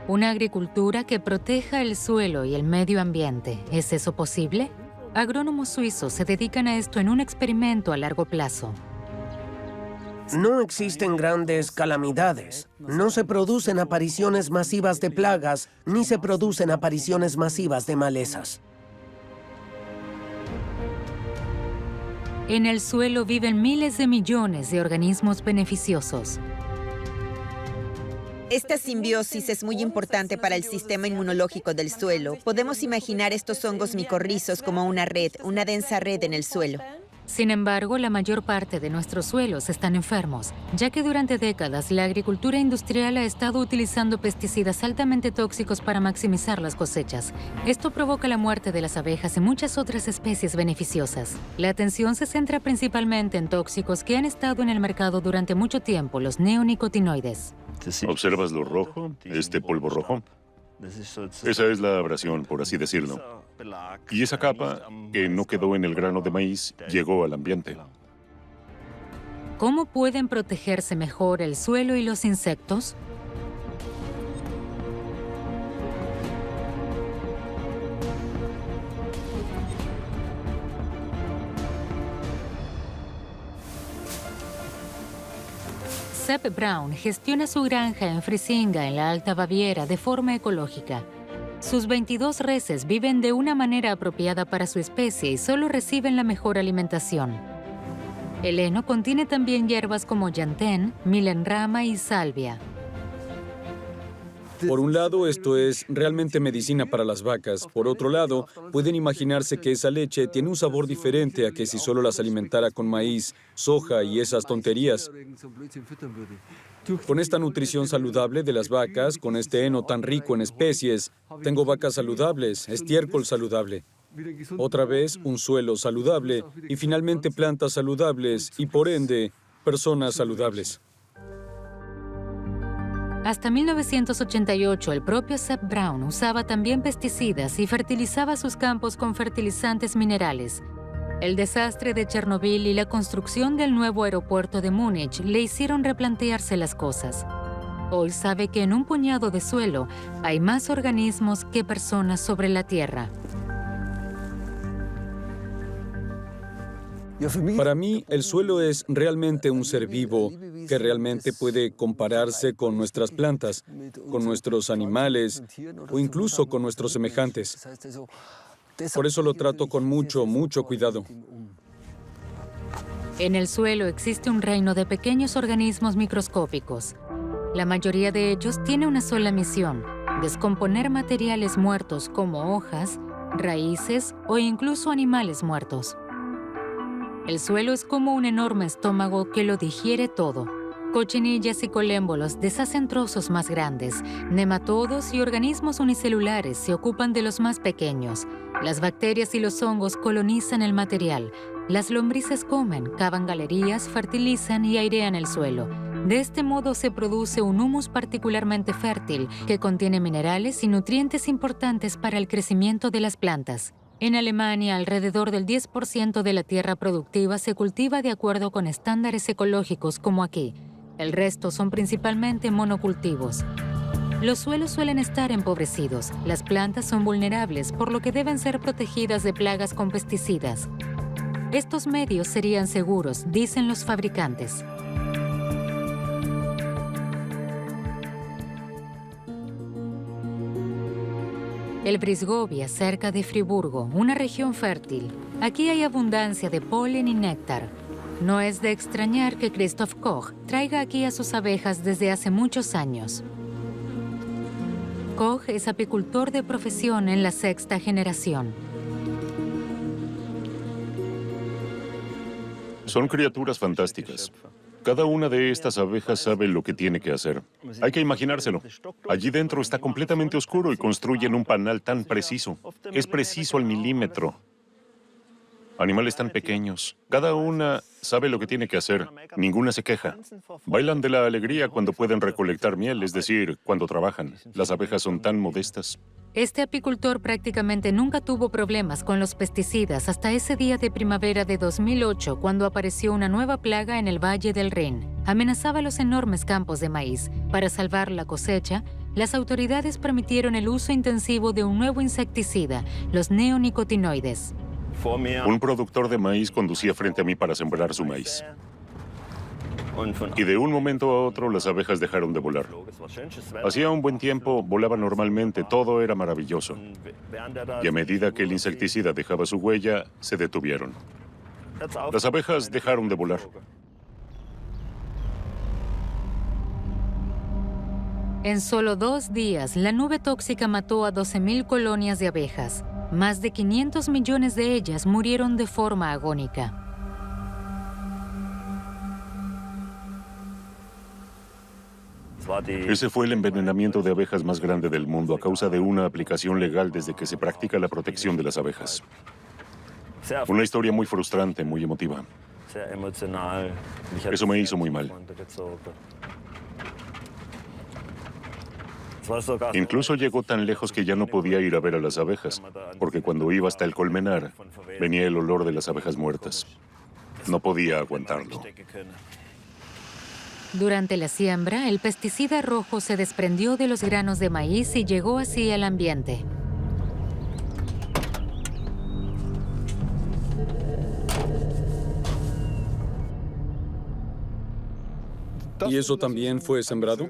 Una agricultura que proteja el suelo y el medio ambiente. ¿Es eso posible? Agrónomos suizos se dedican a esto en un experimento a largo plazo. No existen grandes calamidades. No se producen apariciones masivas de plagas, ni se producen apariciones masivas de malezas. En el suelo viven miles de millones de organismos beneficiosos. Esta simbiosis es muy importante para el sistema inmunológico del suelo. Podemos imaginar estos hongos micorrizos como una red, una densa red en el suelo. Sin embargo, la mayor parte de nuestros suelos están enfermos, ya que durante décadas la agricultura industrial ha estado utilizando pesticidas altamente tóxicos para maximizar las cosechas. Esto provoca la muerte de las abejas y muchas otras especies beneficiosas. La atención se centra principalmente en tóxicos que han estado en el mercado durante mucho tiempo, los neonicotinoides. ¿Observas lo rojo? Este polvo rojo. Esa es la abrasión, por así decirlo. Y esa capa, que no quedó en el grano de maíz, llegó al ambiente. ¿Cómo pueden protegerse mejor el suelo y los insectos? Sepp Braun gestiona su granja en Frisinga, en la Alta Baviera, de forma ecológica. Sus 22 reses viven de una manera apropiada para su especie y solo reciben la mejor alimentación. El heno contiene también hierbas como llantén, milenrama y salvia. Por un lado, esto es realmente medicina para las vacas. Por otro lado, pueden imaginarse que esa leche tiene un sabor diferente a que si solo las alimentara con maíz, soja y esas tonterías. Con esta nutrición saludable de las vacas, con este heno tan rico en especies, tengo vacas saludables, estiércol saludable. Otra vez, un suelo saludable y finalmente plantas saludables y, por ende, personas saludables. Hasta 1988, el propio Sepp Braun usaba también pesticidas y fertilizaba sus campos con fertilizantes minerales. El desastre de Chernobyl y la construcción del nuevo aeropuerto de Múnich le hicieron replantearse las cosas. Hoy sabe que en un puñado de suelo hay más organismos que personas sobre la Tierra. Para mí, el suelo es realmente un ser vivo que realmente puede compararse con nuestras plantas, con nuestros animales o incluso con nuestros semejantes. Por eso lo trato con mucho cuidado. En el suelo existe un reino de pequeños organismos microscópicos. La mayoría de ellos tiene una sola misión: descomponer materiales muertos como hojas, raíces o incluso animales muertos. El suelo es como un enorme estómago que lo digiere todo. Cochinillas y colémbolos deshacen trozos más grandes. Nematodos y organismos unicelulares se ocupan de los más pequeños. Las bacterias y los hongos colonizan el material. Las lombrices comen, cavan galerías, fertilizan y airean el suelo. De este modo se produce un humus particularmente fértil que contiene minerales y nutrientes importantes para el crecimiento de las plantas. En Alemania, alrededor del 10% de la tierra productiva se cultiva de acuerdo con estándares ecológicos como aquí. El resto son principalmente monocultivos. Los suelos suelen estar empobrecidos. Las plantas son vulnerables, por lo que deben ser protegidas de plagas con pesticidas. Estos medios serían seguros, dicen los fabricantes. El Brisgovia, cerca de Friburgo, una región fértil. Aquí hay abundancia de polen y néctar. No es de extrañar que Christoph Koch traiga aquí a sus abejas desde hace muchos años. Koch es apicultor de profesión en la 6ª generación. Son criaturas fantásticas. Cada una de estas abejas sabe lo que tiene que hacer. Hay que imaginárselo. Allí dentro está completamente oscuro y construyen un panal tan preciso. Es preciso al milímetro. Animales tan pequeños. Cada una sabe lo que tiene que hacer. Ninguna se queja. Bailan de la alegría cuando pueden recolectar miel, es decir, cuando trabajan. Las abejas son tan modestas. Este apicultor prácticamente nunca tuvo problemas con los pesticidas hasta ese día de primavera de 2008, cuando apareció una nueva plaga en el Valle del Rin. Amenazaba los enormes campos de maíz. Para salvar la cosecha, las autoridades permitieron el uso intensivo de un nuevo insecticida, los neonicotinoides. Un productor de maíz conducía frente a mí para sembrar su maíz. Y de un momento a otro las abejas dejaron de volar. Hacía un buen tiempo, volaban normalmente, todo era maravilloso. Y a medida que el insecticida dejaba su huella, se detuvieron. Las abejas dejaron de volar. En solo 2 días, la nube tóxica mató a 12.000 colonias de abejas. Más de 500 millones de ellas murieron de forma agónica. Ese fue el envenenamiento de abejas más grande del mundo a causa de una aplicación legal desde que se practica la protección de las abejas. Una historia muy frustrante, muy emotiva. Eso me hizo muy mal. Incluso llegó tan lejos que ya no podía ir a ver a las abejas, porque cuando iba hasta el colmenar, venía el olor de las abejas muertas. No podía aguantarlo. Durante la siembra, el pesticida rojo se desprendió de los granos de maíz y llegó así al ambiente. ¿Y eso también fue sembrado?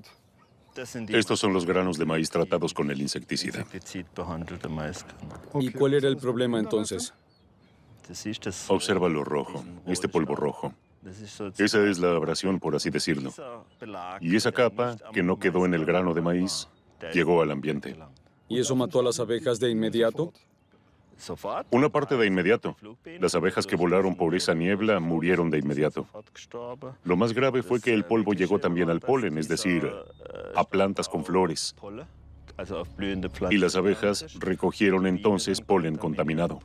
Estos son los granos de maíz tratados con el insecticida. ¿Y cuál era el problema entonces? Observa lo rojo, este polvo rojo. Esa es la abrasión, por así decirlo. Y esa capa, que no quedó en el grano de maíz, llegó al ambiente. ¿Y eso mató a las abejas de inmediato? Una parte de inmediato. Las abejas que volaron por esa niebla murieron de inmediato. Lo más grave fue que el polvo llegó también al polen, es decir, a plantas con flores. Y las abejas recogieron entonces polen contaminado.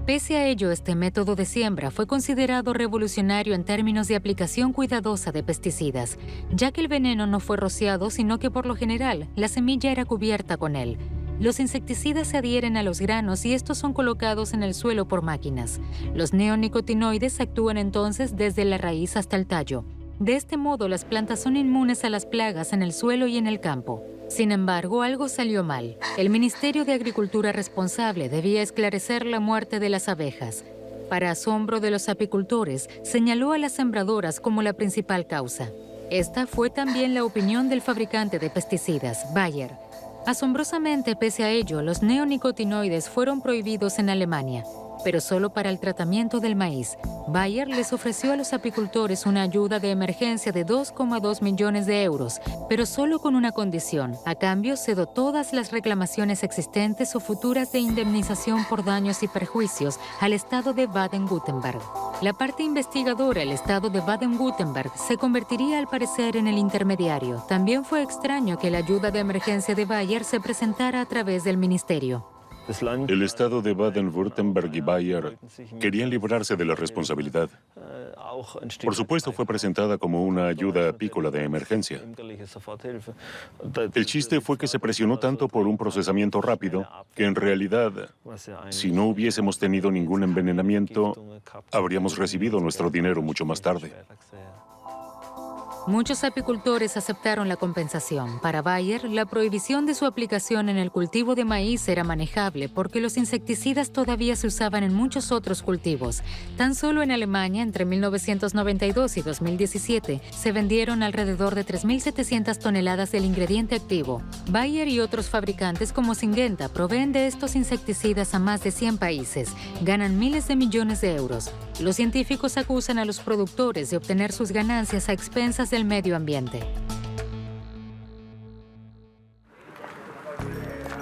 Pese a ello, este método de siembra fue considerado revolucionario en términos de aplicación cuidadosa de pesticidas, ya que el veneno no fue rociado, sino que por lo general la semilla era cubierta con él. Los insecticidas se adhieren a los granos y estos son colocados en el suelo por máquinas. Los neonicotinoides actúan entonces desde la raíz hasta el tallo. De este modo, las plantas son inmunes a las plagas en el suelo y en el campo. Sin embargo, algo salió mal. El Ministerio de Agricultura responsable debía esclarecer la muerte de las abejas. Para asombro de los apicultores, señaló a las sembradoras como la principal causa. Esta fue también la opinión del fabricante de pesticidas, Bayer. Asombrosamente, pese a ello, los neonicotinoides fueron prohibidos en Alemania, pero solo para el tratamiento del maíz. Bayer les ofreció a los apicultores una ayuda de emergencia de 2,2 millones de euros, pero solo con una condición. A cambio, cedió todas las reclamaciones existentes o futuras de indemnización por daños y perjuicios al Estado de Baden-Württemberg. La parte investigadora, el Estado de Baden-Württemberg, se convertiría al parecer en el intermediario. También fue extraño que la ayuda de emergencia de Bayer se presentara a través del ministerio. El estado de Baden-Württemberg y Bayer querían librarse de la responsabilidad. Por supuesto, fue presentada como una ayuda apícola de emergencia. El chiste fue que se presionó tanto por un procesamiento rápido que en realidad, si no hubiésemos tenido ningún envenenamiento, habríamos recibido nuestro dinero mucho más tarde. Muchos apicultores aceptaron la compensación. Para Bayer, la prohibición de su aplicación en el cultivo de maíz era manejable porque los insecticidas todavía se usaban en muchos otros cultivos. Tan solo en Alemania, entre 1992 y 2017, se vendieron alrededor de 3.700 toneladas del ingrediente activo. Bayer y otros fabricantes como Syngenta proveen de estos insecticidas a más de 100 países. Ganan miles de millones de euros. Los científicos acusan a los productores de obtener sus ganancias a expensas del medio ambiente.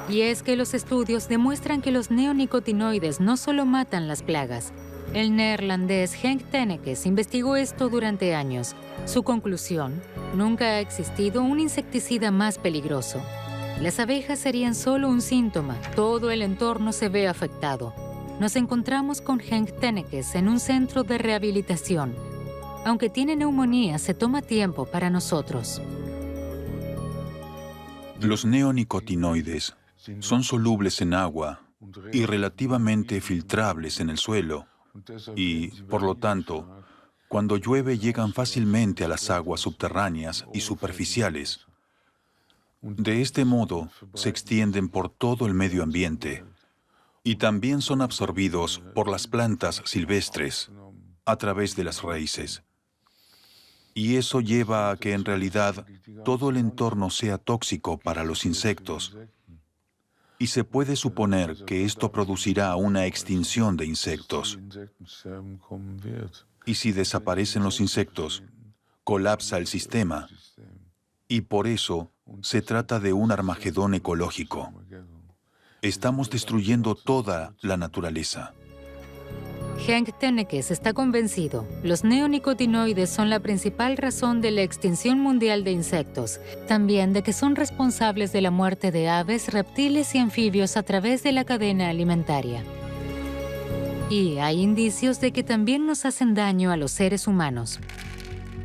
Y es que los estudios demuestran que los neonicotinoides no solo matan las plagas. El neerlandés Henk Tennekes investigó esto durante años. Su conclusión: nunca ha existido un insecticida más peligroso. Las abejas serían solo un síntoma, todo el entorno se ve afectado. Nos encontramos con Henk Tennekes en un centro de rehabilitación. Aunque tiene neumonía, se toma tiempo para nosotros. Los neonicotinoides son solubles en agua y relativamente filtrables en el suelo y, por lo tanto, cuando llueve llegan fácilmente a las aguas subterráneas y superficiales. De este modo, se extienden por todo el medio ambiente y también son absorbidos por las plantas silvestres a través de las raíces. Y eso lleva a que en realidad todo el entorno sea tóxico para los insectos. Y se puede suponer que esto producirá una extinción de insectos. Y si desaparecen los insectos, colapsa el sistema. Y por eso se trata de un Armagedón ecológico. Estamos destruyendo toda la naturaleza. Henk Tennekes está convencido. Los neonicotinoides son la principal razón de la extinción mundial de insectos. También de que son responsables de la muerte de aves, reptiles y anfibios a través de la cadena alimentaria. Y hay indicios de que también nos hacen daño a los seres humanos.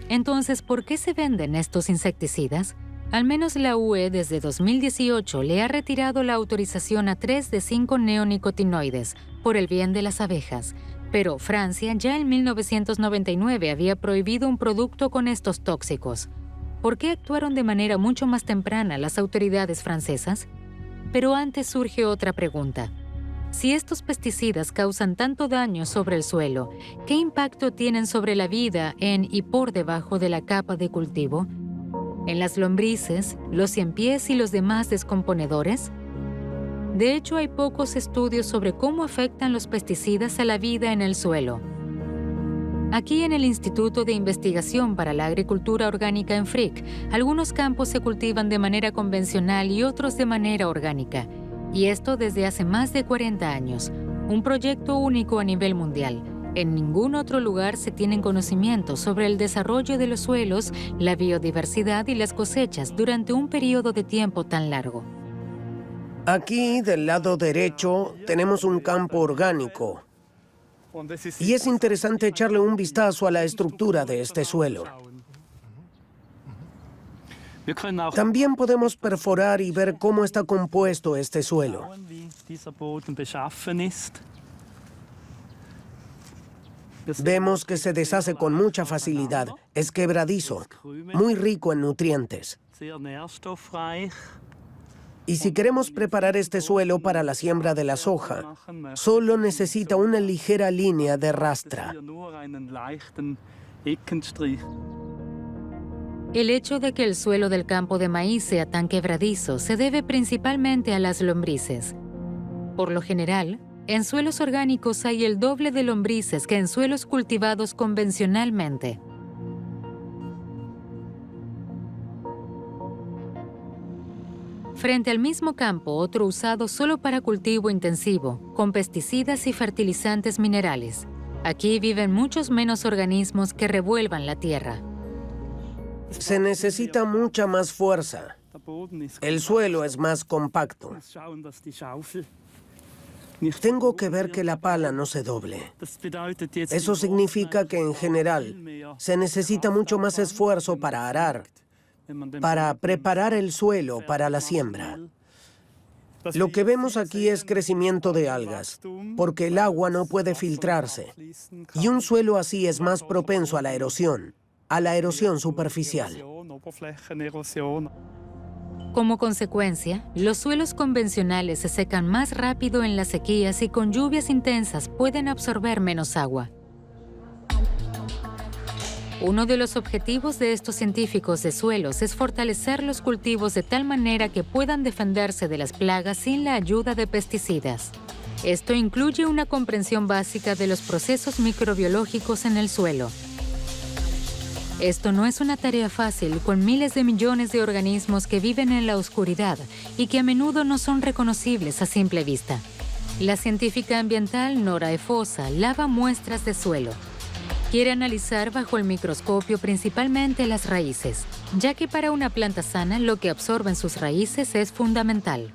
Entonces, ¿por qué se venden estos insecticidas? Al menos la UE desde 2018 le ha retirado la autorización a 3 de 5 neonicotinoides por el bien de las abejas. Pero Francia ya en 1999 había prohibido un producto con estos tóxicos. ¿Por qué actuaron de manera mucho más temprana las autoridades francesas? Pero antes surge otra pregunta. Si estos pesticidas causan tanto daño sobre el suelo, ¿qué impacto tienen sobre la vida en y por debajo de la capa de cultivo? ¿En las lombrices, los ciempiés y los demás descomponedores? De hecho, hay pocos estudios sobre cómo afectan los pesticidas a la vida en el suelo. Aquí en el Instituto de Investigación para la Agricultura Orgánica en Frick, algunos campos se cultivan de manera convencional y otros de manera orgánica. Y esto desde hace más de 40 años, un proyecto único a nivel mundial. En ningún otro lugar se tienen conocimientos sobre el desarrollo de los suelos, la biodiversidad y las cosechas durante un periodo de tiempo tan largo. Aquí, del lado derecho, tenemos un campo orgánico. Y es interesante echarle un vistazo a la estructura de este suelo. También podemos perforar y ver cómo está compuesto este suelo. Vemos que se deshace con mucha facilidad. Es quebradizo, muy rico en nutrientes. Y si queremos preparar este suelo para la siembra de la soja, solo necesita una ligera línea de rastra. El hecho de que el suelo del campo de maíz sea tan quebradizo se debe principalmente a las lombrices. Por lo general, en suelos orgánicos hay el doble de lombrices que en suelos cultivados convencionalmente. Frente al mismo campo, otro usado solo para cultivo intensivo, con pesticidas y fertilizantes minerales. Aquí viven muchos menos organismos que revuelvan la tierra. Se necesita mucha más fuerza. El suelo es más compacto. Tengo que ver que la pala no se doble. Eso significa que en general se necesita mucho más esfuerzo para arar, para preparar el suelo para la siembra. Lo que vemos aquí es crecimiento de algas, porque el agua no puede filtrarse. Y un suelo así es más propenso a la erosión superficial. Como consecuencia, los suelos convencionales se secan más rápido en las sequías y con lluvias intensas pueden absorber menos agua. Uno de los objetivos de estos científicos de suelos es fortalecer los cultivos de tal manera que puedan defenderse de las plagas sin la ayuda de pesticidas. Esto incluye una comprensión básica de los procesos microbiológicos en el suelo. Esto no es una tarea fácil con miles de millones de organismos que viven en la oscuridad y que a menudo no son reconocibles a simple vista. La científica ambiental Nora Efosa lava muestras de suelo. Quiere analizar bajo el microscopio principalmente las raíces, ya que para una planta sana lo que absorben sus raíces es fundamental.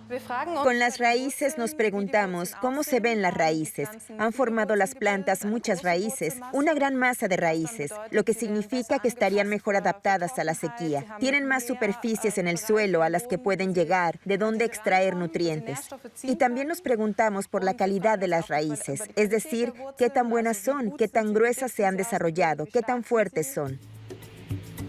Con las raíces nos preguntamos cómo se ven las raíces. Han formado las plantas muchas raíces, una gran masa de raíces, lo que significa que estarían mejor adaptadas a la sequía. Tienen más superficies en el suelo a las que pueden llegar, de donde extraer nutrientes. Y también nos preguntamos por la calidad de las raíces, es decir, qué tan buenas son, qué tan gruesas se han desarrollado, qué tan fuertes son.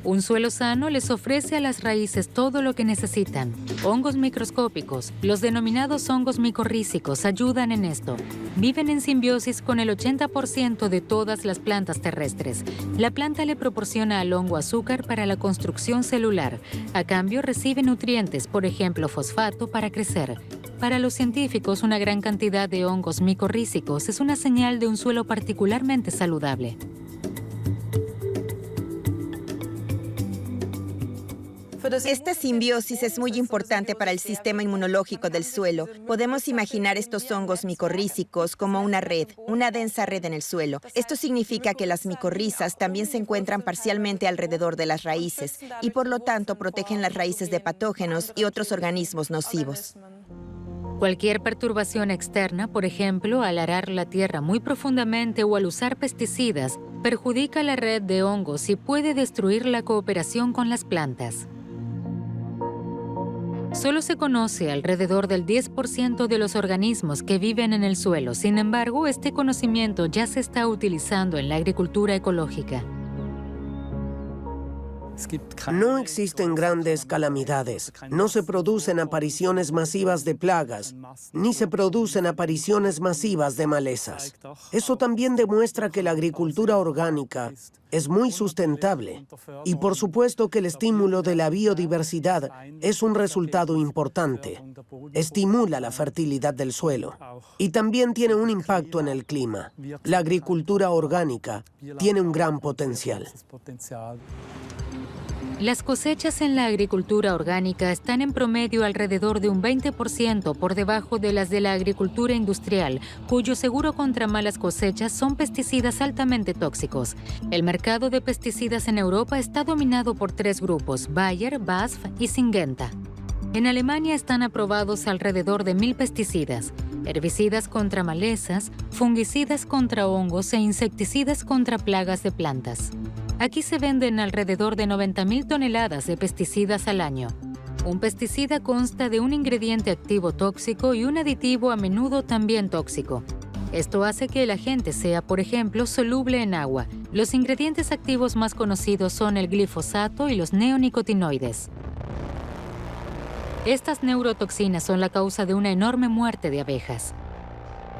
Un suelo sano les ofrece a las raíces todo lo que necesitan. Hongos microscópicos, los denominados hongos micorrízicos, ayudan en esto. Viven en simbiosis con el 80% de todas las plantas terrestres. La planta le proporciona al hongo azúcar para la construcción celular. A cambio recibe nutrientes, por ejemplo fosfato, para crecer. Para los científicos, una gran cantidad de hongos micorrízicos es una señal de un suelo particularmente saludable. Esta simbiosis es muy importante para el sistema inmunológico del suelo. Podemos imaginar estos hongos micorrízicos como una red, una densa red en el suelo. Esto significa que las micorrizas también se encuentran parcialmente alrededor de las raíces y por lo tanto protegen las raíces de patógenos y otros organismos nocivos. Cualquier perturbación externa, por ejemplo, al arar la tierra muy profundamente o al usar pesticidas, perjudica la red de hongos y puede destruir la cooperación con las plantas. Solo se conoce alrededor del 10% de los organismos que viven en el suelo. Sin embargo, este conocimiento ya se está utilizando en la agricultura ecológica. No existen grandes calamidades, no se producen apariciones masivas de plagas, ni se producen apariciones masivas de malezas. Eso también demuestra que la agricultura orgánica es muy sustentable. Y por supuesto que el estímulo de la biodiversidad es un resultado importante. Estimula la fertilidad del suelo. Y también tiene un impacto en el clima. La agricultura orgánica tiene un gran potencial. Las cosechas en la agricultura orgánica están en promedio alrededor de un 20% por debajo de las de la agricultura industrial, cuyo seguro contra malas cosechas son pesticidas altamente tóxicos. El mercado de pesticidas en Europa está dominado por 3 grupos: Bayer, BASF y Syngenta. En Alemania están aprobados alrededor de 1.000 pesticidas, herbicidas contra malezas, fungicidas contra hongos e insecticidas contra plagas de plantas. Aquí se venden alrededor de 90.000 toneladas de pesticidas al año. Un pesticida consta de un ingrediente activo tóxico y un aditivo a menudo también tóxico. Esto hace que el agente sea, por ejemplo, soluble en agua. Los ingredientes activos más conocidos son el glifosato y los neonicotinoides. Estas neurotoxinas son la causa de una enorme muerte de abejas.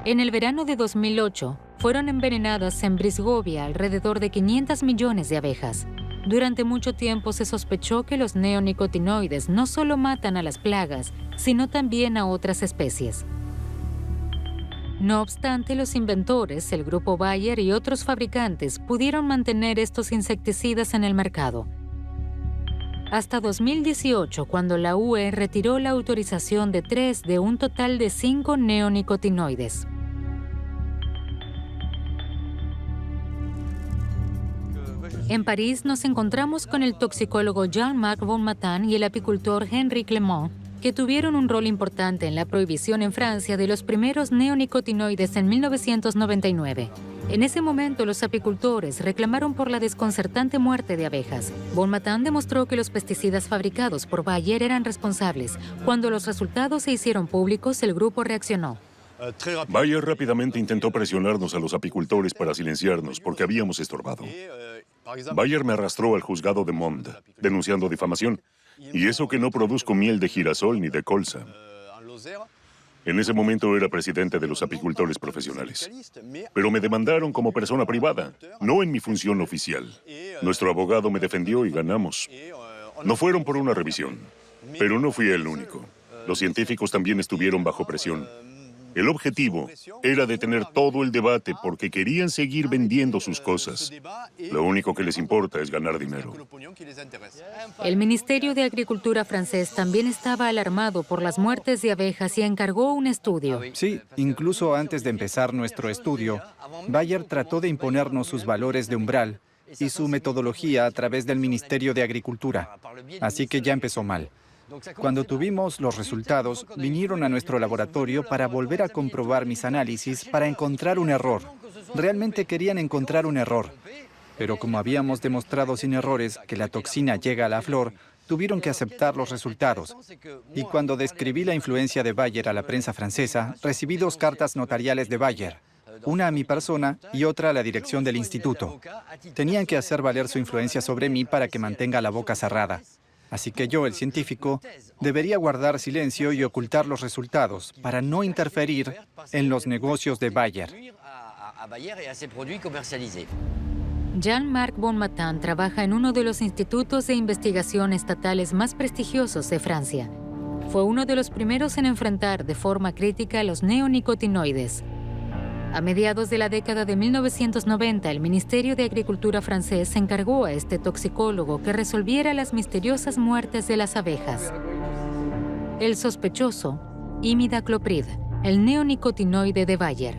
En el verano de 2008, fueron envenenadas en Brisgovia alrededor de 500 millones de abejas. Durante mucho tiempo se sospechó que los neonicotinoides no solo matan a las plagas, sino también a otras especies. No obstante, los inventores, el grupo Bayer y otros fabricantes pudieron mantener estos insecticidas en el mercado. Hasta 2018, cuando la UE retiró la autorización de 3 de un total de 5 neonicotinoides. En París nos encontramos con el toxicólogo Jean-Marc Bonmatin y el apicultor Henri Clement, que tuvieron un rol importante en la prohibición en Francia de los primeros neonicotinoides en 1999. En ese momento, los apicultores reclamaron por la desconcertante muerte de abejas. Bonmatin demostró que los pesticidas fabricados por Bayer eran responsables. Cuando los resultados se hicieron públicos, el grupo reaccionó. Bayer rápidamente intentó presionarnos a los apicultores para silenciarnos porque habíamos estorbado. Bayer me arrastró al juzgado de Mende, denunciando difamación. Y eso que no produzco miel de girasol ni de colza. En ese momento era presidente de los apicultores profesionales. Pero me demandaron como persona privada, no en mi función oficial. Nuestro abogado me defendió y ganamos. No fueron por una revisión, pero no fui el único. Los científicos también estuvieron bajo presión. El objetivo era detener todo el debate porque querían seguir vendiendo sus cosas. Lo único que les importa es ganar dinero. El Ministerio de Agricultura francés también estaba alarmado por las muertes de abejas y encargó un estudio. Sí, incluso antes de empezar nuestro estudio, Bayer trató de imponernos sus valores de umbral y su metodología a través del Ministerio de Agricultura. Así que ya empezó mal. Cuando tuvimos los resultados, vinieron a nuestro laboratorio para volver a comprobar mis análisis para encontrar un error. Realmente querían encontrar un error. Pero como habíamos demostrado sin errores que la toxina llega a la flor, tuvieron que aceptar los resultados. Y cuando describí la influencia de Bayer a la prensa francesa, recibí 2 cartas notariales de Bayer. una a mi persona y otra a la dirección del instituto. Tenían que hacer valer su influencia sobre mí para que mantenga la boca cerrada. Así que yo, el científico, debería guardar silencio y ocultar los resultados para no interferir en los negocios de Bayer. Jean-Marc Bonmatin trabaja en uno de los institutos de investigación estatales más prestigiosos de Francia. Fue uno de los primeros en enfrentar de forma crítica los neonicotinoides. A mediados de la década de 1990, el Ministerio de Agricultura francés encargó a este toxicólogo que resolviera las misteriosas muertes de las abejas. El sospechoso, imidacloprid, el neonicotinoide de Bayer.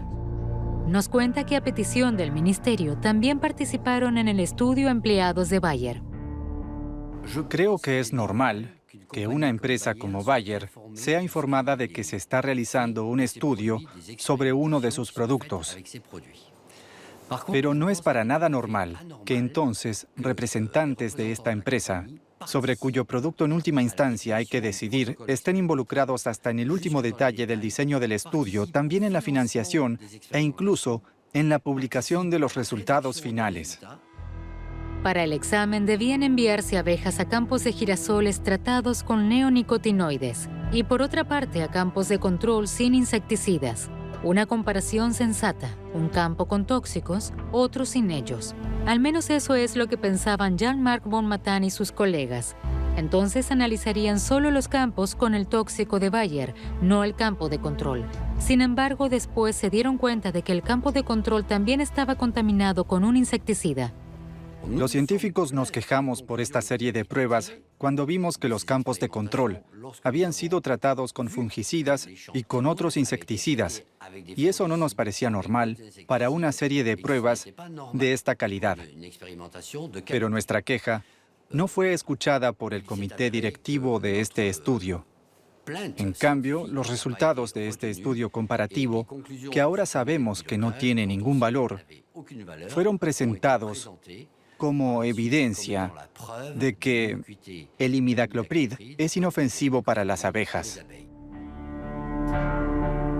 Nos cuenta que a petición del ministerio también participaron en el estudio empleados de Bayer. Creo que es normal que una empresa como Bayer sea informada de que se está realizando un estudio sobre uno de sus productos. Pero no es para nada normal que entonces representantes de esta empresa, sobre cuyo producto en última instancia hay que decidir, estén involucrados hasta en el último detalle del diseño del estudio, también en la financiación e incluso en la publicación de los resultados finales. Para el examen debían enviarse abejas a campos de girasoles tratados con neonicotinoides y por otra parte a campos de control sin insecticidas. Una comparación sensata, un campo con tóxicos, otro sin ellos. Al menos eso es lo que pensaban Jean-Marc Bonmatin y sus colegas. Entonces analizarían solo los campos con el tóxico de Bayer, no el campo de control. Sin embargo, después se dieron cuenta de que el campo de control también estaba contaminado con un insecticida. Los científicos nos quejamos por esta serie de pruebas cuando vimos que los campos de control habían sido tratados con fungicidas y con otros insecticidas, y eso no nos parecía normal para una serie de pruebas de esta calidad. Pero nuestra queja no fue escuchada por el comité directivo de este estudio. En cambio, los resultados de este estudio comparativo, que ahora sabemos que no tiene ningún valor, fueron presentados como evidencia de que el imidacloprid es inofensivo para las abejas.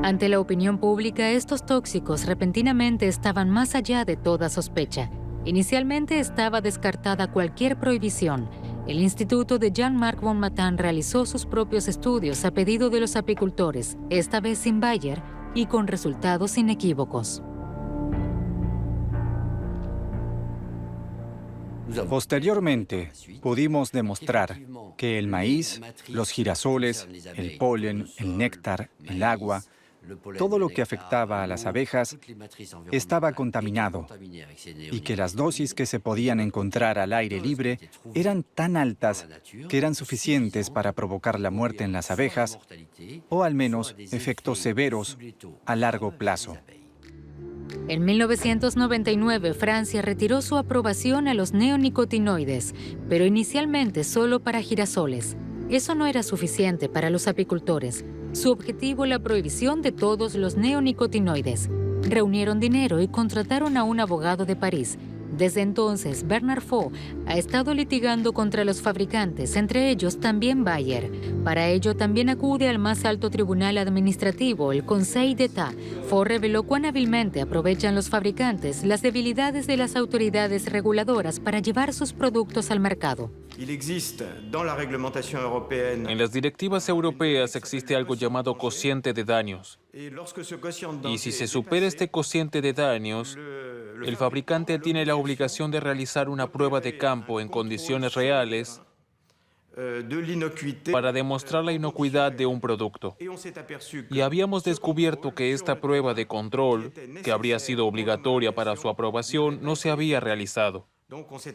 Ante la opinión pública, estos tóxicos repentinamente estaban más allá de toda sospecha. Inicialmente estaba descartada cualquier prohibición. El instituto de Jean-Marc Bonmatin realizó sus propios estudios a pedido de los apicultores, esta vez sin Bayer y con resultados inequívocos. Posteriormente, pudimos demostrar que el maíz, los girasoles, el polen, el néctar, el agua, todo lo que afectaba a las abejas estaba contaminado y que las dosis que se podían encontrar al aire libre eran tan altas que eran suficientes para provocar la muerte en las abejas o al menos efectos severos a largo plazo. En 1999, Francia retiró su aprobación a los neonicotinoides, pero inicialmente solo para girasoles. Eso no era suficiente para los apicultores. Su objetivo, la prohibición de todos los neonicotinoides. Reunieron dinero y contrataron a un abogado de París. Desde entonces, Bernard Faux ha estado litigando contra los fabricantes, entre ellos también Bayer. Para ello, también acude al más alto tribunal administrativo, el Conseil d'État. Faux reveló cuán hábilmente aprovechan los fabricantes las debilidades de las autoridades reguladoras para llevar sus productos al mercado. En las directivas europeas existe algo llamado cociente de daños. Y si se supera este cociente de daños, el fabricante tiene la obligación de realizar una prueba de campo en condiciones reales para demostrar la inocuidad de un producto. Y habíamos descubierto que esta prueba de control, que habría sido obligatoria para su aprobación, no se había realizado.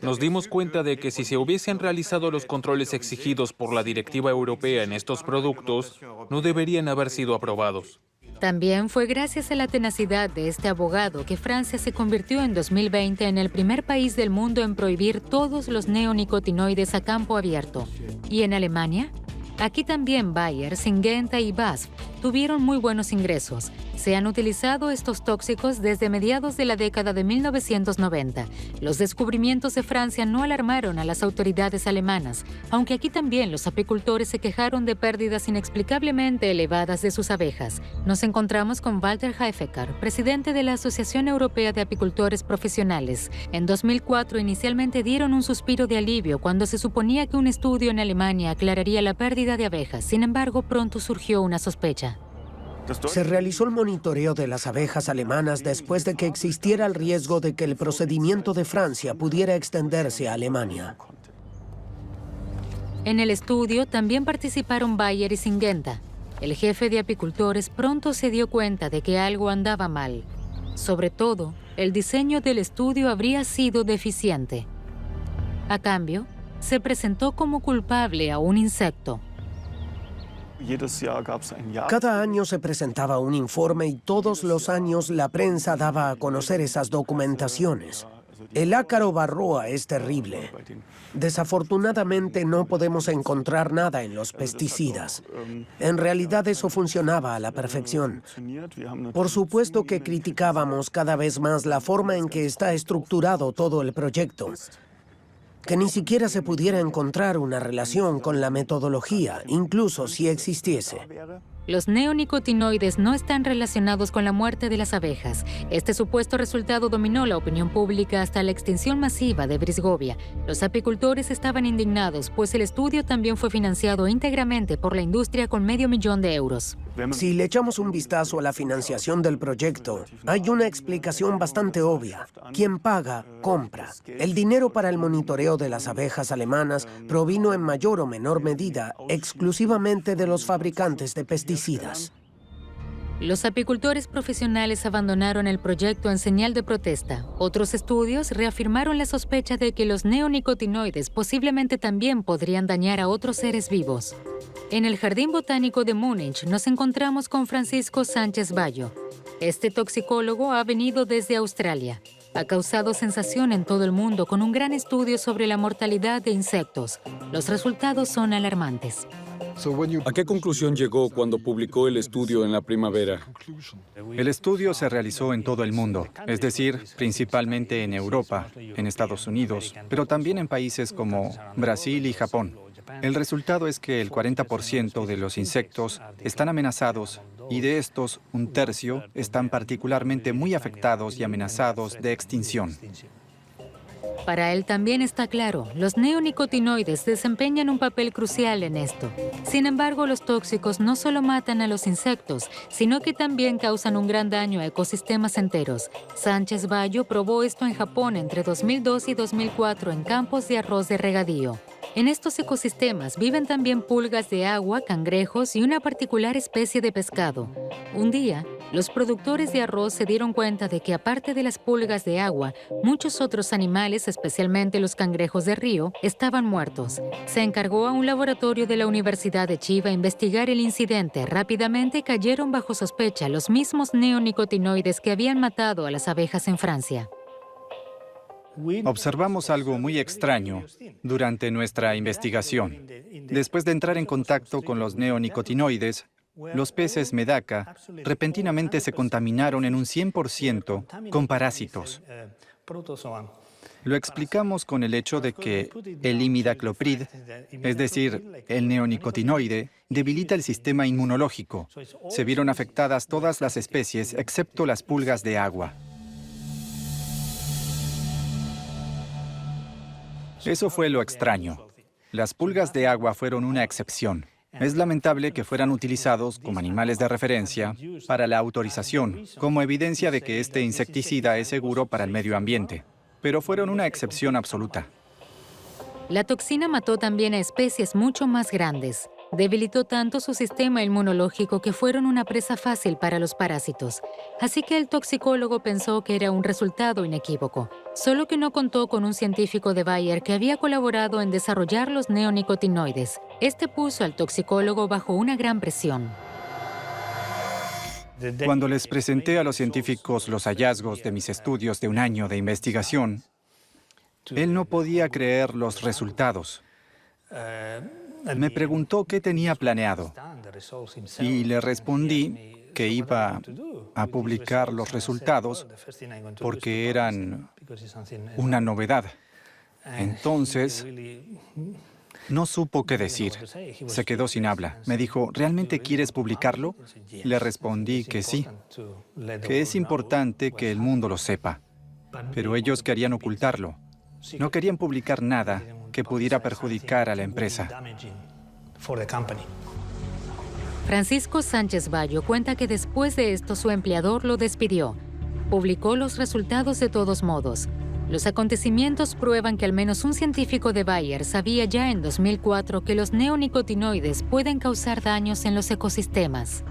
Nos dimos cuenta de que si se hubiesen realizado los controles exigidos por la directiva europea en estos productos, no deberían haber sido aprobados. También fue gracias a la tenacidad de este abogado que Francia se convirtió en 2020 en el primer país del mundo en prohibir todos los neonicotinoides a campo abierto. ¿Y en Alemania? Aquí también Bayer, Syngenta y BASF tuvieron muy buenos ingresos. Se han utilizado estos tóxicos desde mediados de la década de 1990. Los descubrimientos de Francia no alarmaron a las autoridades alemanas, aunque aquí también los apicultores se quejaron de pérdidas inexplicablemente elevadas de sus abejas. Nos encontramos con Walter Haefecker, presidente de la Asociación Europea de Apicultores Profesionales. En 2004 inicialmente dieron un suspiro de alivio cuando se suponía que un estudio en Alemania aclararía la pérdida de abejas. Sin embargo, pronto surgió una sospecha. Se realizó el monitoreo de las abejas alemanas después de que existiera el riesgo de que el procedimiento de Francia pudiera extenderse a Alemania. En el estudio también participaron Bayer y Syngenta. El jefe de apicultores pronto se dio cuenta de que algo andaba mal. Sobre todo, el diseño del estudio habría sido deficiente. A cambio, se presentó como culpable a un insecto. Cada año se presentaba un informe y todos los años la prensa daba a conocer esas documentaciones. El ácaro varroa es terrible. Desafortunadamente no podemos encontrar nada en los pesticidas. En realidad eso funcionaba a la perfección. Por supuesto que criticábamos cada vez más la forma en que está estructurado todo el proyecto. Que ni siquiera se pudiera encontrar una relación con la metodología, incluso si existiese. Los neonicotinoides no están relacionados con la muerte de las abejas. Este supuesto resultado dominó la opinión pública hasta la extinción masiva de Brisgovia. Los apicultores estaban indignados, pues el estudio también fue financiado íntegramente por la industria con €500,000. Si le echamos un vistazo a la financiación del proyecto, hay una explicación bastante obvia. Quien paga, compra. El dinero para el monitoreo de las abejas alemanas provino en mayor o menor medida exclusivamente de los fabricantes de pesticidas. Los apicultores profesionales abandonaron el proyecto en señal de protesta. Otros estudios reafirmaron la sospecha de que los neonicotinoides posiblemente también podrían dañar a otros seres vivos. En el Jardín Botánico de Múnich nos encontramos con Francisco Sánchez Bayo. Este toxicólogo ha venido desde Australia. Ha causado sensación en todo el mundo con un gran estudio sobre la mortalidad de insectos. Los resultados son alarmantes. ¿A qué conclusión llegó cuando publicó el estudio en la primavera? El estudio se realizó en todo el mundo, es decir, principalmente en Europa, en Estados Unidos, pero también en países como Brasil y Japón. El resultado es que el 40% de los insectos están amenazados y de estos, un tercio están particularmente muy afectados y amenazados de extinción. Para él también está claro, los neonicotinoides desempeñan un papel crucial en esto. Sin embargo, los tóxicos no solo matan a los insectos, sino que también causan un gran daño a ecosistemas enteros. Sánchez Bayo probó esto en Japón entre 2002 y 2004 en campos de arroz de regadío. En estos ecosistemas viven también pulgas de agua, cangrejos y una particular especie de pescado. Un día, los productores de arroz se dieron cuenta de que aparte de las pulgas de agua, muchos otros animales, especialmente los cangrejos de río, estaban muertos. Se encargó a un laboratorio de la Universidad de Chiba investigar el incidente. Rápidamente cayeron bajo sospecha los mismos neonicotinoides que habían matado a las abejas en Francia. Observamos algo muy extraño durante nuestra investigación. Después de entrar en contacto con los neonicotinoides, los peces medaca repentinamente se contaminaron en un 100% con parásitos. Lo explicamos con el hecho de que el imidacloprid, es decir, el neonicotinoide, debilita el sistema inmunológico. Se vieron afectadas todas las especies excepto las pulgas de agua. Eso fue lo extraño. Las pulgas de agua fueron una excepción. Es lamentable que fueran utilizados como animales de referencia para la autorización, como evidencia de que este insecticida es seguro para el medio ambiente. Pero fueron una excepción absoluta. La toxina mató también a especies mucho más grandes. Debilitó tanto su sistema inmunológico que fueron una presa fácil para los parásitos. Así que el toxicólogo pensó que era un resultado inequívoco. Solo que no contó con un científico de Bayer que había colaborado en desarrollar los neonicotinoides. Este puso al toxicólogo bajo una gran presión. Cuando les presenté a los científicos los hallazgos de mis estudios de un año de investigación, él no podía creer los resultados. Me preguntó qué tenía planeado y le respondí que iba a publicar los resultados porque eran una novedad. Entonces, no supo qué decir. Se quedó sin habla. Me dijo, ¿realmente quieres publicarlo? Le respondí que sí, que es importante que el mundo lo sepa. Pero ellos querían ocultarlo. No querían publicar nada que pudiera perjudicar a la empresa. Francisco Sánchez Bayo cuenta que después de esto su empleador lo despidió. Publicó los resultados de todos modos. Los acontecimientos prueban que al menos un científico de Bayer sabía ya en 2004 que los neonicotinoides pueden causar daños en los ecosistemas.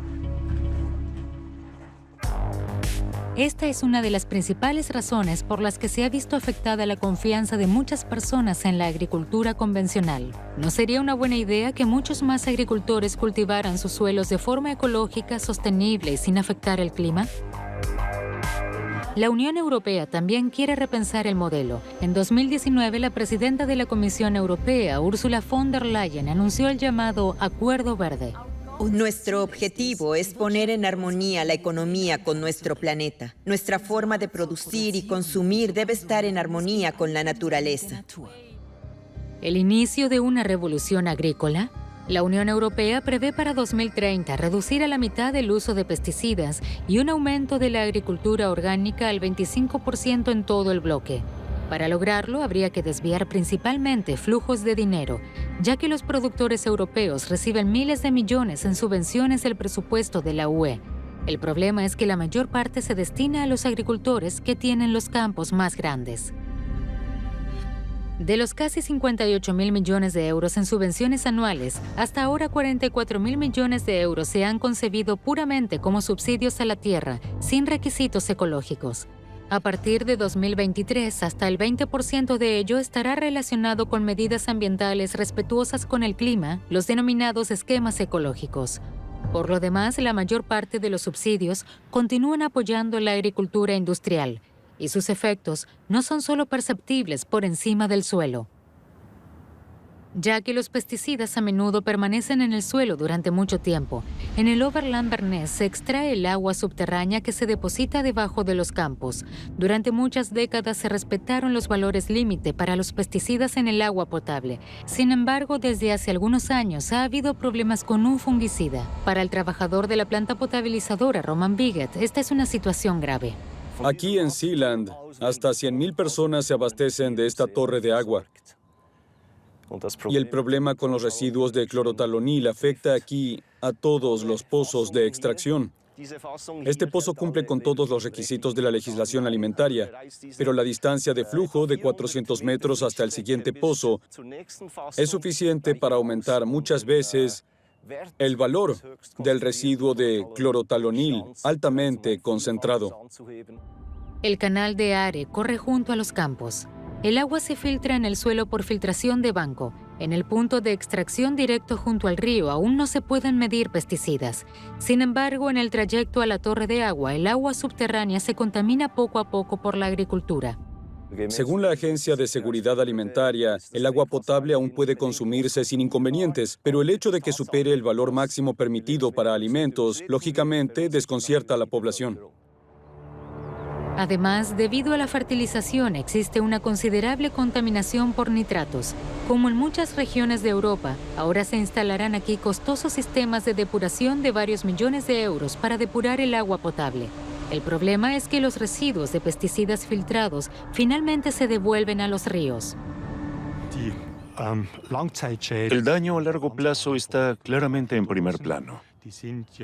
Esta es una de las principales razones por las que se ha visto afectada la confianza de muchas personas en la agricultura convencional. ¿No sería una buena idea que muchos más agricultores cultivaran sus suelos de forma ecológica, sostenible y sin afectar el clima? La Unión Europea también quiere repensar el modelo. En 2019, la presidenta de la Comisión Europea, Ursula von der Leyen, anunció el llamado Acuerdo Verde. Nuestro objetivo es poner en armonía la economía con nuestro planeta. Nuestra forma de producir y consumir debe estar en armonía con la naturaleza. El inicio de una revolución agrícola. La Unión Europea prevé para 2030 reducir a la mitad el uso de pesticidas y un aumento de la agricultura orgánica al 25% en todo el bloque. Para lograrlo, habría que desviar principalmente flujos de dinero, ya que los productores europeos reciben miles de millones en subvenciones del presupuesto de la UE. El problema es que la mayor parte se destina a los agricultores que tienen los campos más grandes. De los casi 58.000 millones de euros en subvenciones anuales, hasta ahora 44.000 millones de euros se han concebido puramente como subsidios a la tierra, sin requisitos ecológicos. A partir de 2023, hasta el 20% de ello estará relacionado con medidas ambientales respetuosas con el clima, los denominados esquemas ecológicos. Por lo demás, la mayor parte de los subsidios continúan apoyando la agricultura industrial, y sus efectos no son solo perceptibles por encima del suelo, ya que los pesticidas a menudo permanecen en el suelo durante mucho tiempo. En el Overland Bernés se extrae el agua subterránea que se deposita debajo de los campos. Durante muchas décadas se respetaron los valores límite para los pesticidas en el agua potable. Sin embargo, desde hace algunos años ha habido problemas con un fungicida. Para el trabajador de la planta potabilizadora, Roman Biget, esta es una situación grave. Aquí en Sealand, hasta 100.000 personas se abastecen de esta torre de agua. Y el problema con los residuos de clorotalonil afecta aquí a todos los pozos de extracción. Este pozo cumple con todos los requisitos de la legislación alimentaria, pero la distancia de flujo de 400 metros hasta el siguiente pozo es suficiente para aumentar muchas veces el valor del residuo de clorotalonil altamente concentrado. El canal de Are corre junto a los campos. El agua se filtra en el suelo por filtración de banco. En el punto de extracción directo junto al río aún no se pueden medir pesticidas. Sin embargo, en el trayecto a la torre de agua, el agua subterránea se contamina poco a poco por la agricultura. Según la Agencia de Seguridad Alimentaria, el agua potable aún puede consumirse sin inconvenientes, pero el hecho de que supere el valor máximo permitido para alimentos, lógicamente, desconcierta a la población. Además, debido a la fertilización, existe una considerable contaminación por nitratos. Como en muchas regiones de Europa, ahora se instalarán aquí costosos sistemas de depuración de varios millones de euros para depurar el agua potable. El problema es que los residuos de pesticidas filtrados finalmente se devuelven a los ríos. El daño a largo plazo está claramente en primer plano.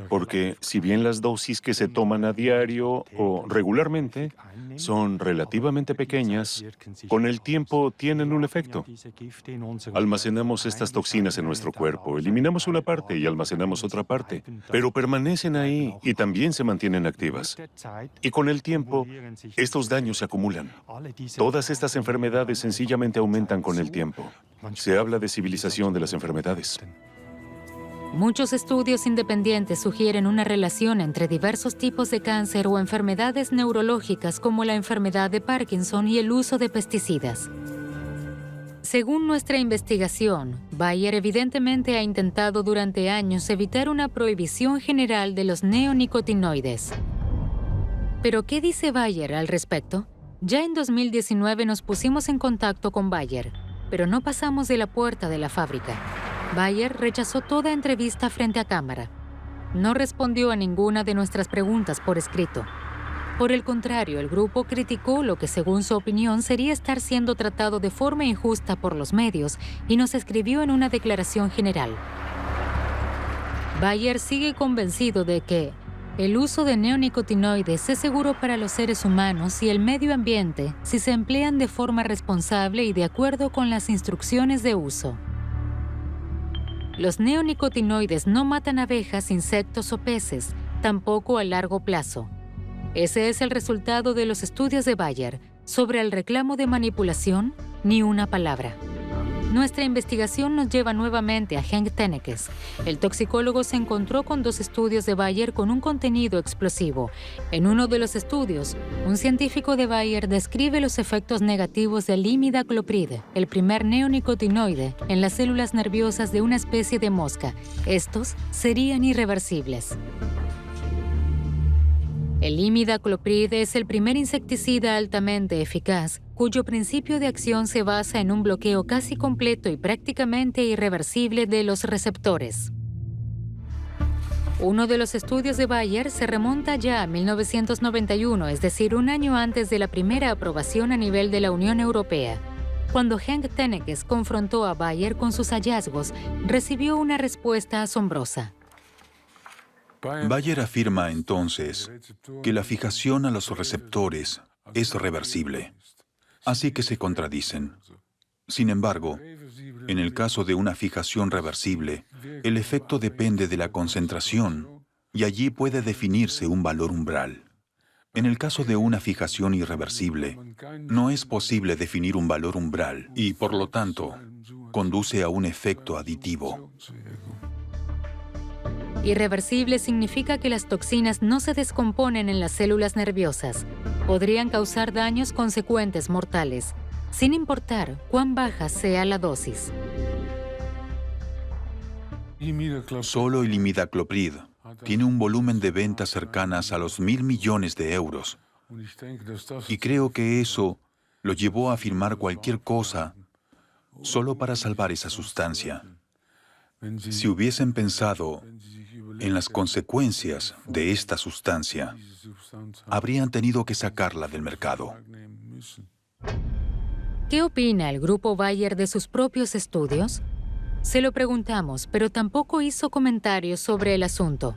Porque si bien las dosis que se toman a diario o regularmente son relativamente pequeñas, con el tiempo tienen un efecto. Almacenamos estas toxinas en nuestro cuerpo, eliminamos una parte y almacenamos otra parte, pero permanecen ahí y también se mantienen activas. Y con el tiempo, estos daños se acumulan. Todas estas enfermedades sencillamente aumentan con el tiempo. Se habla de civilización de las enfermedades. Muchos estudios independientes sugieren una relación entre diversos tipos de cáncer o enfermedades neurológicas como la enfermedad de Parkinson y el uso de pesticidas. Según nuestra investigación, Bayer evidentemente ha intentado durante años evitar una prohibición general de los neonicotinoides. ¿Pero qué dice Bayer al respecto? Ya en 2019 nos pusimos en contacto con Bayer, pero no pasamos de la puerta de la fábrica. Bayer rechazó toda entrevista frente a cámara. No respondió a ninguna de nuestras preguntas por escrito. Por el contrario, el grupo criticó lo que, según su opinión, sería estar siendo tratado de forma injusta por los medios y nos escribió en una declaración general. Bayer sigue convencido de que el uso de neonicotinoides es seguro para los seres humanos y el medio ambiente si se emplean de forma responsable y de acuerdo con las instrucciones de uso. Los neonicotinoides no matan abejas, insectos o peces, tampoco a largo plazo. Ese es el resultado de los estudios de Bayer. Sobre el reclamo de manipulación, ni una palabra. Nuestra investigación nos lleva nuevamente a Henk Tennekes. El toxicólogo se encontró con 2 estudios de Bayer con un contenido explosivo. En uno de los estudios, un científico de Bayer describe los efectos negativos del imidacloprid, el primer neonicotinoide, en las células nerviosas de una especie de mosca. Estos serían irreversibles. El imidacloprid es el primer insecticida altamente eficaz, cuyo principio de acción se basa en un bloqueo casi completo y prácticamente irreversible de los receptores. Uno de los estudios de Bayer se remonta ya a 1991, es decir, un año antes de la primera aprobación a nivel de la Unión Europea. Cuando Henk Tennekes confrontó a Bayer con sus hallazgos, recibió una respuesta asombrosa. Bayer afirma entonces que la fijación a los receptores es reversible, así que se contradicen. Sin embargo, en el caso de una fijación reversible, el efecto depende de la concentración y allí puede definirse un valor umbral. En el caso de una fijación irreversible, no es posible definir un valor umbral y, por lo tanto, conduce a un efecto aditivo. Irreversible significa que las toxinas no se descomponen en las células nerviosas. Podrían causar daños consecuentes mortales, sin importar cuán baja sea la dosis. Solo el imidacloprid tiene un volumen de ventas cercanas a los 1.000 millones de euros. Y creo que eso lo llevó a afirmar cualquier cosa solo para salvar esa sustancia. Si hubiesen pensado en las consecuencias de esta sustancia, habrían tenido que sacarla del mercado. ¿Qué opina el grupo Bayer de sus propios estudios? Se lo preguntamos, pero tampoco hizo comentarios sobre el asunto.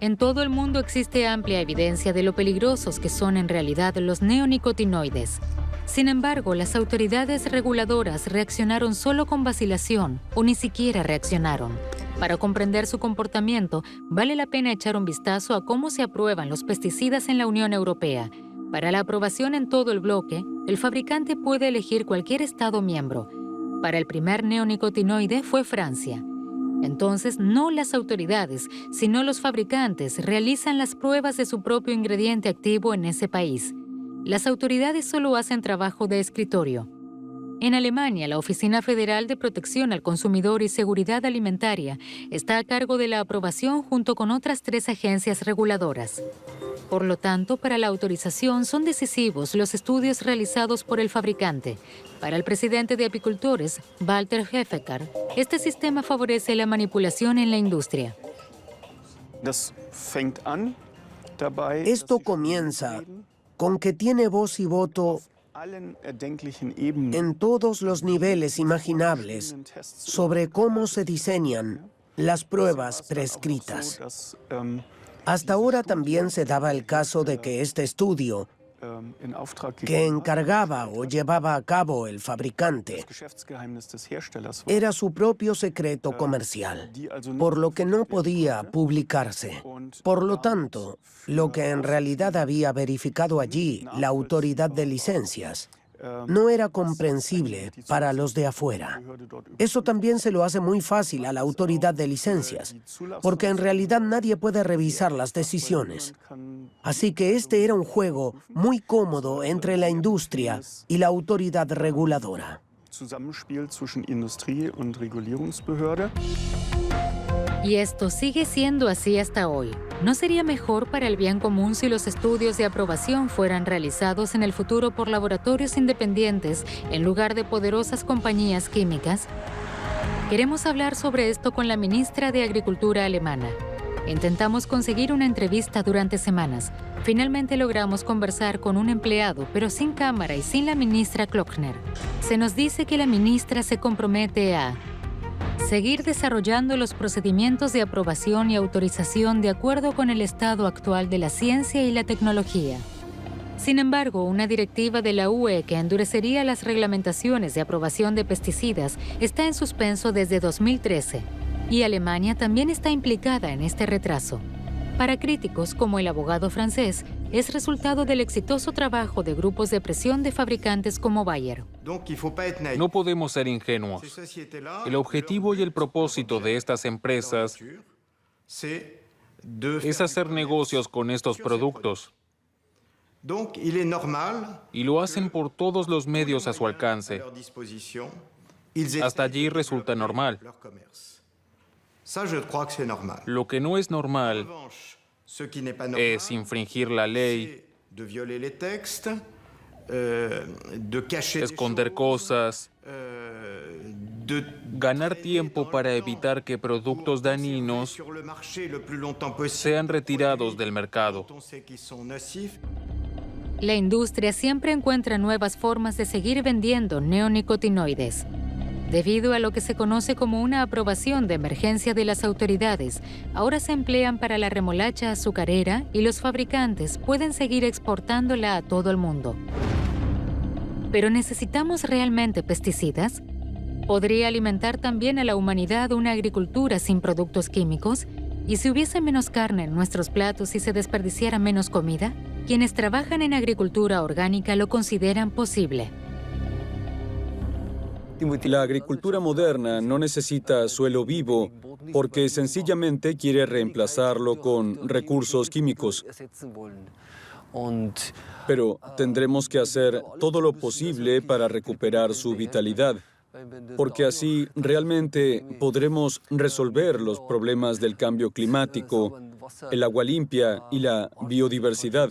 En todo el mundo existe amplia evidencia de lo peligrosos que son en realidad los neonicotinoides. Sin embargo, las autoridades reguladoras reaccionaron solo con vacilación o ni siquiera reaccionaron. Para comprender su comportamiento, vale la pena echar un vistazo a cómo se aprueban los pesticidas en la Unión Europea. Para la aprobación en todo el bloque, el fabricante puede elegir cualquier Estado miembro. Para el primer neonicotinoide fue Francia. Entonces, no las autoridades, sino los fabricantes realizan las pruebas de su propio ingrediente activo en ese país. Las autoridades solo hacen trabajo de escritorio. En Alemania, la Oficina Federal de Protección al Consumidor y Seguridad Alimentaria está a cargo de la aprobación junto con otras 3 agencias reguladoras. Por lo tanto, para la autorización son decisivos los estudios realizados por el fabricante. Para el presidente de apicultores, Walter Hefeker, este sistema favorece la manipulación en la industria. Esto comienza con que tiene voz y voto en todos los niveles imaginables sobre cómo se diseñan las pruebas prescritas. Hasta ahora también se daba el caso de que este estudio, que encargaba o llevaba a cabo el fabricante, era su propio secreto comercial, por lo que no podía publicarse. Por lo tanto, lo que en realidad había verificado allí la autoridad de licencias no era comprensible para los de afuera. Eso también se lo hace muy fácil a la autoridad de licencias, porque en realidad nadie puede revisar las decisiones. Así que este era un juego muy cómodo entre la industria y la autoridad reguladora. Y esto sigue siendo así hasta hoy. ¿No sería mejor para el bien común si los estudios de aprobación fueran realizados en el futuro por laboratorios independientes en lugar de poderosas compañías químicas? Queremos hablar sobre esto con la ministra de Agricultura alemana. Intentamos conseguir una entrevista durante semanas. Finalmente logramos conversar con un empleado, pero sin cámara y sin la ministra Klöckner. Se nos dice que la ministra se compromete a seguir desarrollando los procedimientos de aprobación y autorización de acuerdo con el estado actual de la ciencia y la tecnología. Sin embargo, una directiva de la UE que endurecería las reglamentaciones de aprobación de pesticidas está en suspenso desde 2013, y Alemania también está implicada en este retraso. Para críticos como el abogado francés, es resultado del exitoso trabajo de grupos de presión de fabricantes como Bayer. No podemos ser ingenuos. El objetivo y el propósito de estas empresas es hacer negocios con estos productos. Y lo hacen por todos los medios a su alcance. Hasta allí resulta normal. Lo que no es normal es infringir la ley, esconder cosas, ganar tiempo para evitar que productos dañinos sean retirados del mercado. La industria siempre encuentra nuevas formas de seguir vendiendo neonicotinoides. Debido a lo que se conoce como una aprobación de emergencia de las autoridades, ahora se emplean para la remolacha azucarera y los fabricantes pueden seguir exportándola a todo el mundo. ¿Pero necesitamos realmente pesticidas? ¿Podría alimentar también a la humanidad una agricultura sin productos químicos? ¿Y si hubiese menos carne en nuestros platos y se desperdiciara menos comida? Quienes trabajan en agricultura orgánica lo consideran posible. La agricultura moderna no necesita suelo vivo porque sencillamente quiere reemplazarlo con recursos químicos. Pero tendremos que hacer todo lo posible para recuperar su vitalidad, porque así realmente podremos resolver los problemas del cambio climático, el agua limpia y la biodiversidad.